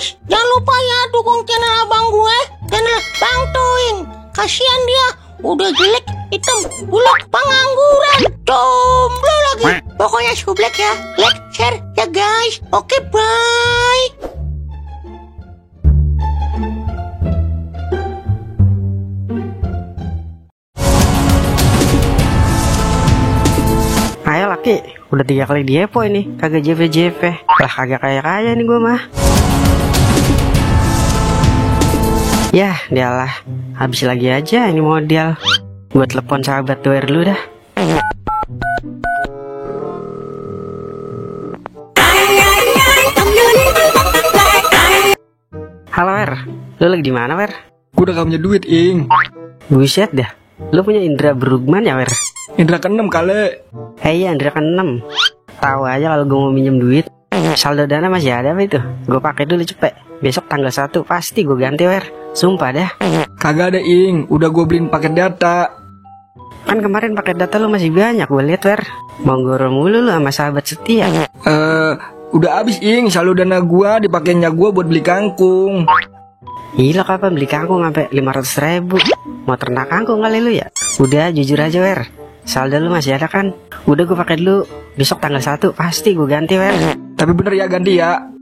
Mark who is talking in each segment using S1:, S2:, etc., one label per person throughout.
S1: guys, jangan lupa ya dukung channel abang gue, channel Bang Toing. Kasihan dia, udah jelek, hitam, buluk, pengangguran, jomblo lagi. Pokoknya sublek ya, like, share ya guys. Oke, bye.
S2: Ayo laki, udah 3 kali diepo ini, kagak JV. Lah kagak kaya nih gue mah. Yah, dialah, habis lagi aja ini modal. Gue telepon sahabat gue dulu dah. Halo Wer, lu lagi di mana Wer?
S3: Gue udah gak punya duit, Ing.
S2: Buset dah, lu punya indra berugman ya Wer?
S3: Indra ke-6 kali.
S2: Iya, indra ke-6. Tahu aja kalau gue mau minjem duit. Saldo dana masih ada apa itu? Gue pakai dulu cepet. Besok tanggal 1 pasti gue ganti Wer. Sumpah dah.
S3: Kagak ada, Ing. Udah gue beliin paket data.
S2: Kan kemarin paket data lu masih banyak gue liat Wer. Mau goro mulu lu sama sahabat setia.
S3: Udah habis, Ing. Saldo dana gue dipakainya gue buat beli kangkung.
S2: Gila, kapan beli kangkung sampai 500.000? Mau ternak kangkung kali lu ya? Udah jujur aja Wer, saldo lu masih ada kan? Udah gue pakai dulu. Besok tanggal 1 pasti gue ganti Wer.
S3: Tapi bener ya ganti ya.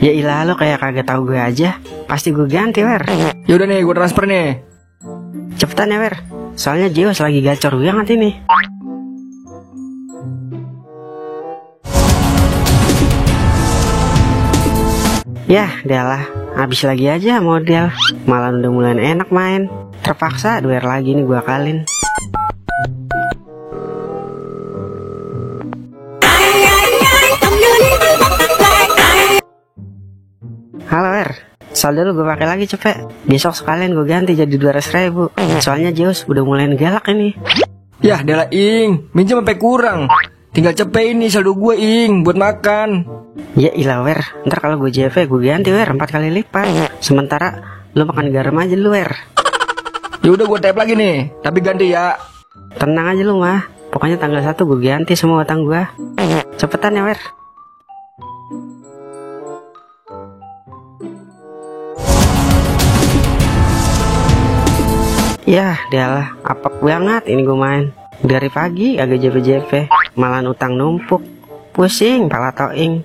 S2: Ya ilah, lo kayak kagak tahu gue aja. Pasti gue ganti Wer.
S3: Yaudah nih, gue transfer nih.
S2: Cepetan ya Wer, soalnya Jiwas lagi gacor banget ini. Yah, dialah, habis lagi aja modal. Malah udah mulai enak main. Terpaksa duer lagi nih gue akalin. Halo Wer, saldo lu gue pakai lagi cepet. Besok sekalian gue ganti jadi 200.000. Soalnya Zeus udah mulai galak ini.
S3: Yah, Dela Ing, minjem sampai kurang. Tinggal cepet ini saldo gue, Ing, buat makan.
S2: Ya ilah Wer, ntar kalau gue JV gue ganti Wer 4 kali lipat. Sementara lu makan garam aja lu Wer.
S3: Ya udah gue tap lagi nih, tapi ganti ya.
S2: Tenang aja lu mah, pokoknya tanggal 1 gue ganti semua utang gue. Cepetan ya Wer. Yah, dialah, apek banget ini gue main. Dari pagi agak JP, malah utang numpuk. Pusing pala Toing.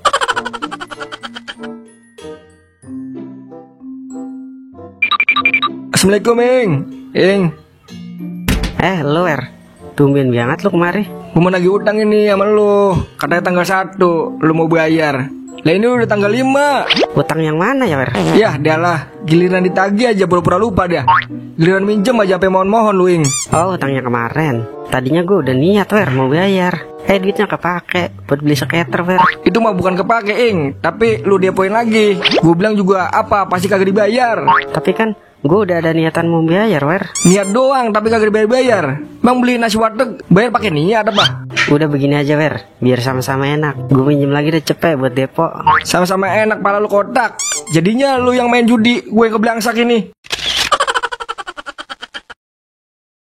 S3: Assalamualaikum, Ing.
S2: Lu Wer, tumben banget lu kemari.
S3: Gue mau nagih utang ini sama lu. Katanya tanggal 1 lu mau bayar. Lah ini udah tanggal 5.
S2: Utang yang mana ya Wer?
S3: Yah, dialah, giliran ditagih aja pura-pura lupa dah. Giliran minjem aja sampai mohon-mohon lu, Ing.
S2: Oh, utangnya kemarin. Tadinya gue udah niat Wer mau bayar. Duitnya kepake buat beli skater Wer.
S3: Itu mah bukan kepake, Ing, tapi lu depoin lagi. Gue bilang juga apa pasti kagak dibayar.
S2: Tapi kan gue udah ada niatan mau bayar Wer.
S3: Niat doang tapi kagak dibayar. Bang beli nasi warteg bayar pakai niat apa?
S2: Udah begini aja Wer, biar sama-sama enak. Gue minjem lagi deh cepet buat depo.
S3: Sama-sama enak pala lu kotak. Jadinya lu yang main judi, gue keblangsak ini.